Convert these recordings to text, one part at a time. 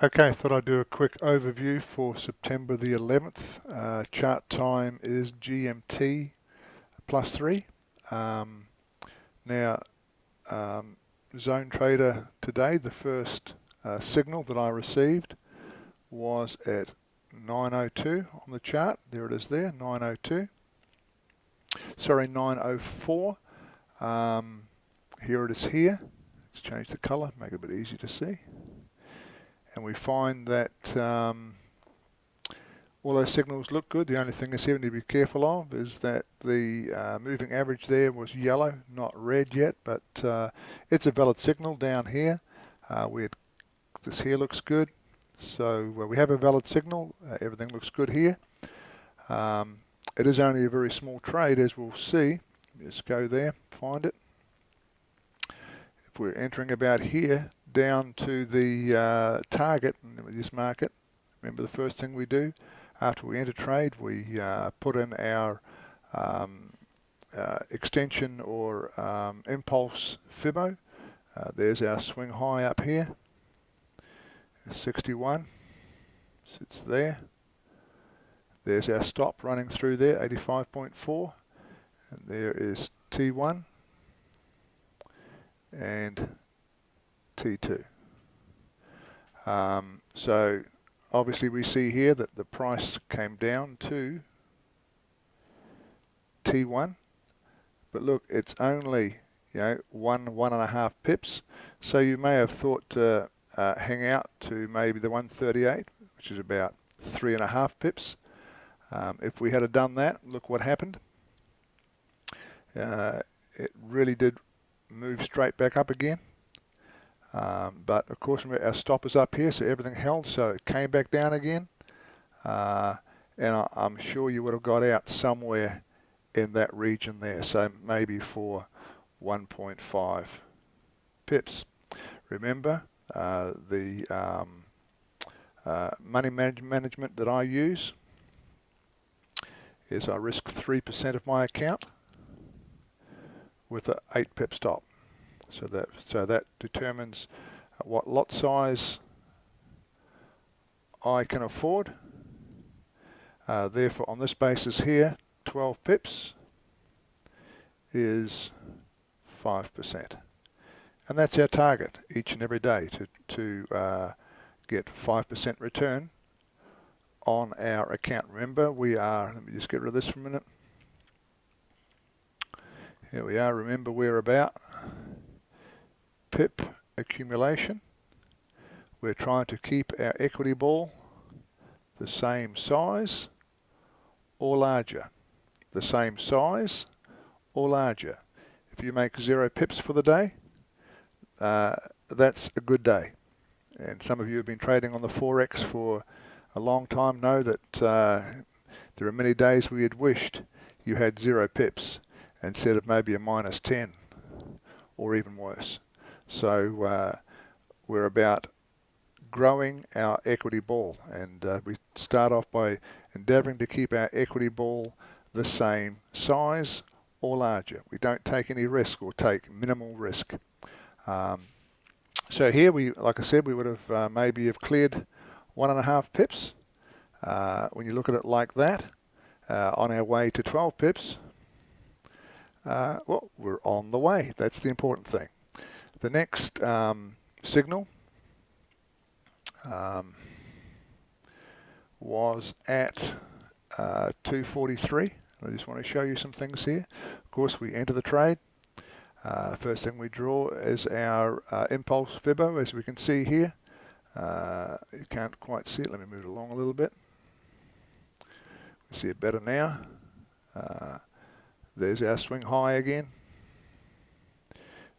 Okay, thought I'd do a quick overview for September the 11th. Chart time is GMT +3. Now, ZoneTrader today, the first signal that I received was at 9:02 on the chart. There it is there, 9:02. Sorry, 9:04. Here it is here. Let's change the color, make it a bit easier to see. And we find that all those signals look good. The only thing is here we need to be careful of is that the moving average there was yellow, not red yet, but it's a valid signal down here. This here looks good. So we have a valid signal. Everything looks good here. It is only a very small trade, as we'll see. Just go there, find it. If we're entering about here, down to the target, and we just mark it. Remember, the first thing we do after we enter trade, we put in our extension or impulse Fibbo. There's our swing high up here, 61, sits there. There's our stop running through there, 85.4, and there is T1 and T2. So obviously we see here that the price came down to T1, but look, it's only 1.5 pips. So you may have thought to hang out to maybe the 138, which is about 3.5 pips. If we had done that, look what happened. It really did move straight back up again. But of course our stop is up here, so everything held, so it came back down again. And I'm sure you would have got out somewhere in that region there, so maybe for 1.5 pips. Remember, the money management that I use is I risk 3% of my account with an 8 pip stop. So that determines what lot size I can afford. Therefore, on this basis here, 12 pips is 5%. And that's our target each and every day, to get 5% return on our account. Remember, we are, let me just get rid of this for a minute. Here we are, remember we're about pip accumulation. We're trying to keep our equity ball the same size or larger. The same size or larger. If you make 0 pips for the day, that's a good day. And some of you have been trading on the Forex for a long time know that there are many days we had wished you had 0 pips instead of maybe a -10 or even worse. So we're about growing our equity ball, and we start off by endeavoring to keep our equity ball the same size or larger. We don't take any risk, or take minimal risk. So here like I said, we would have maybe have cleared 1.5 pips. When you look at it like that, on our way to 12 pips, well, we're on the way. That's the important thing. The next signal was at 243. I just want to show you some things here. Of course, we enter the trade. First thing we draw is our impulse Fibbo, as we can see here. You can't quite see it. Let me move it along a little bit. We see it better now. There's our swing high again.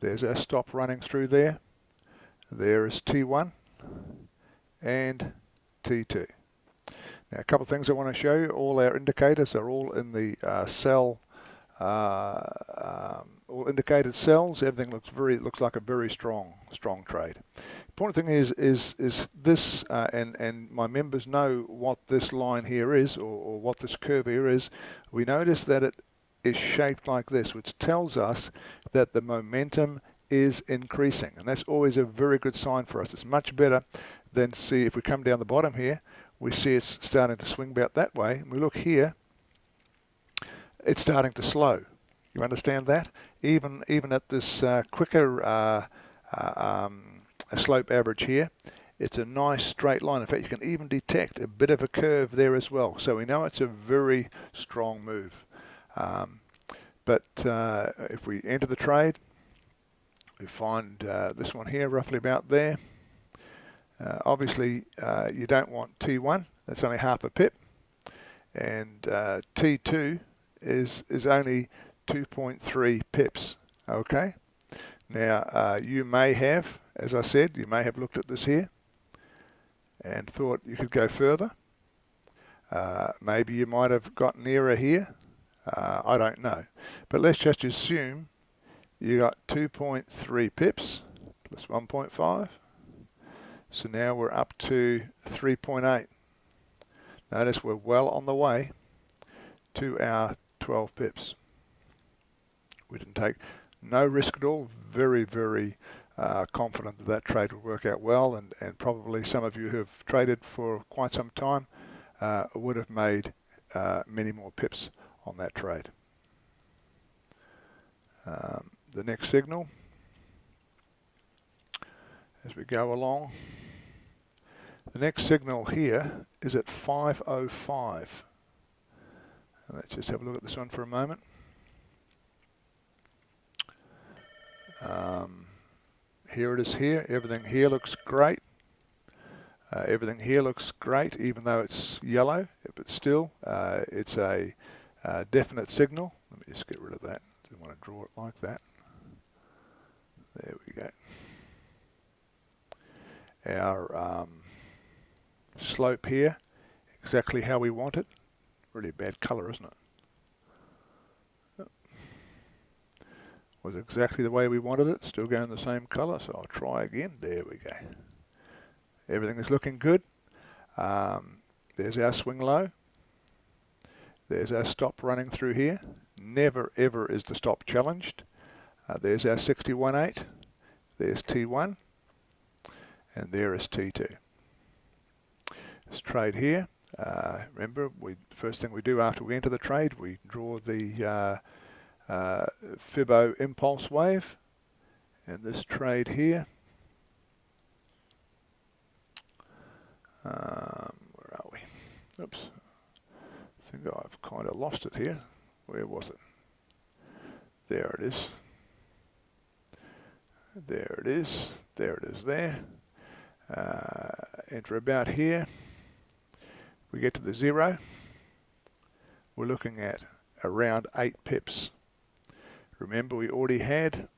There's our stop running through there. There is T1 and T2. Now, a couple of things I want to show you. All our indicators are all in the sell, all indicated sells. Everything looks like a very strong trade. Important thing is this, and my members know what this line here is, or what this curve here is. We notice that it is shaped like this, which tells us that the momentum is increasing, and that's always a very good sign for us. It's much better than, see, if we come down the bottom here, we see it's starting to swing about that way, and we look here, it's starting to slow. You understand that? Even at this quicker slope average here, it's a nice straight line. In fact, you can even detect a bit of a curve there as well. So we know it's a very strong move. But if we enter the trade, we find this one here roughly about there. Obviously, you don't want T1. That's only half a pip. And T2 is only 2.3 pips. Okay? Now, you may have, as I said, you may have looked at this here and thought you could go further. Maybe you might have got nearer here. I don't know. But let's just assume you got 2.3 pips plus 1.5. So now we're up to 3.8. Notice we're well on the way to our 12 pips. We didn't take no risk at all. Very, very confident that that trade will work out well, and probably some of you who have traded for quite some time would have made many more pips on that trade. The next signal, as we go along, the next signal here is at 5:05. Let's just have a look at this one for a moment. Here it is here. Everything here looks great. Everything here looks great, even though it's yellow, but still it's a definite signal. Let me just get rid of that. Didn't want to draw it like that. There we go. Our slope here, exactly how we want it. Really bad colour, isn't it? Was exactly the way we wanted it. Still going the same colour, so I'll try again. There we go. Everything is looking good. There's our swing low. There's our stop running through here. Never ever is the stop challenged. There's our 61.8. There's T1. And there is T2. This trade here. Remember, first thing we do after we enter the trade, we draw the Fibo impulse wave. And this trade here, where are we? Oops. I think I've kind of lost it here. Where was it? There it is. There it is. There it is there. Enter about here. We get to the 0. We're looking at around 8 pips. Remember, we already had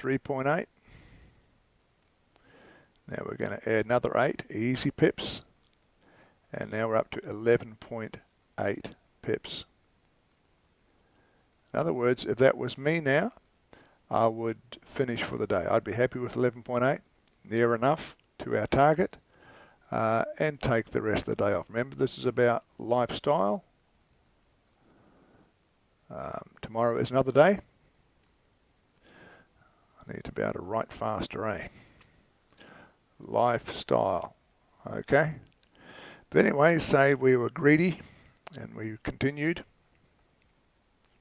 3.8. Now we're going to add another 8 easy pips. And now we're up to 11.8 pips. In other words, if that was me now, I would finish for the day. I'd be happy with 11.8, near enough to our target, and take the rest of the day off. Remember, this is about lifestyle. Tomorrow is another day. I need to be able to write faster, eh? Lifestyle. Okay? But anyway, say we were greedy and we continued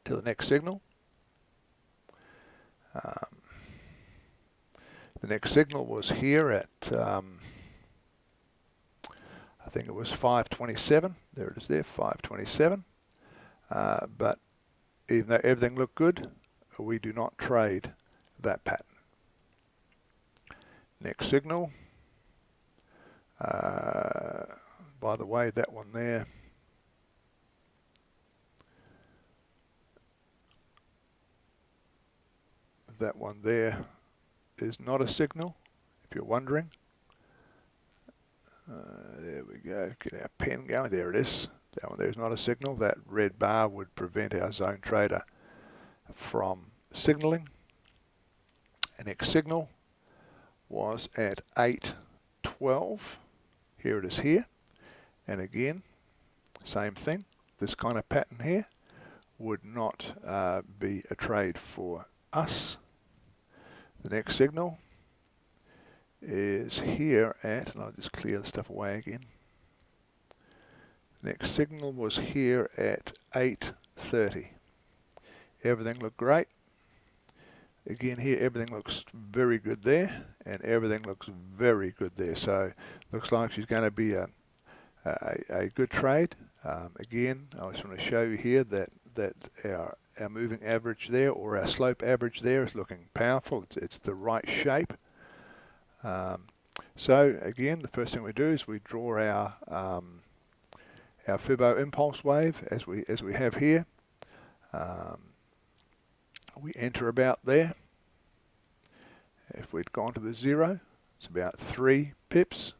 to the next signal. The next signal was here at, I think it was 5:27. There it is there, 5:27. But even though everything looked good, we do not trade that pattern. Next signal. By the way, that one there, is not a signal, if you're wondering. There we go. Get our pen going. There it is. That one there is not a signal. That red bar would prevent our ZoneTrader from signaling. The next signal was at 8:12. Here it is here. And again, same thing. This kind of pattern here would not be a trade for us. The next signal is here at, and I'll just clear the stuff away again. Next signal was here at 8:30. Everything looked great. Again here, everything looks very good there, and everything looks very good there. So looks like she's going to be a good trade. Again, I just want to show you here that our moving average there, or our slope average there, is looking powerful. It's the right shape. So again, the first thing we do is we draw our Fibbo impulse wave as we have here. We enter about there. If we'd gone to the 0, it's about 3 pips.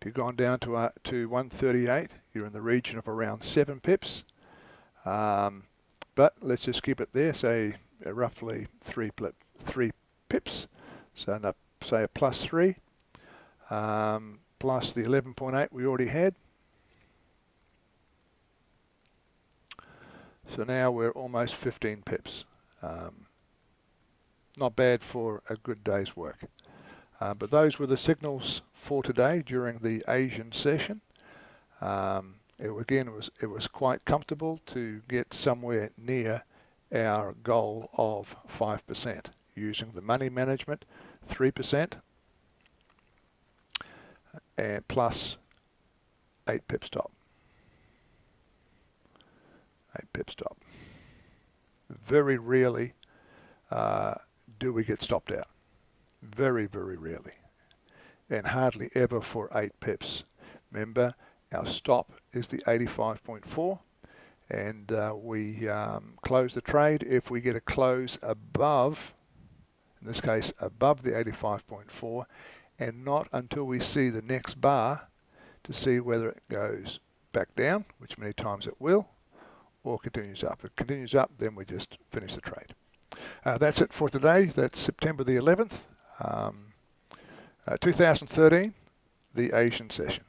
If you've gone down to 138, you're in the region of around 7 pips. But let's just keep it there, say roughly 3 pips. So say a +3, plus the 11.8 we already had. So now we're almost 15 pips. Not bad for a good day's work. But those were the signals for today during the Asian session. It was quite comfortable to get somewhere near our goal of 5% using the money management 3% and plus 8 pip stop. 8 pip stop. Very rarely do we get stopped out. Very, very rarely. And hardly ever for 8 pips. Remember, our stop is the 85.4, and we close the trade if we get a close above, in this case above the 85.4, and not until we see the next bar to see whether it goes back down, which many times it will, or continues up. If it continues up, then we just finish the trade. That's it for today. That's September the 11th, 2013, the Asian session.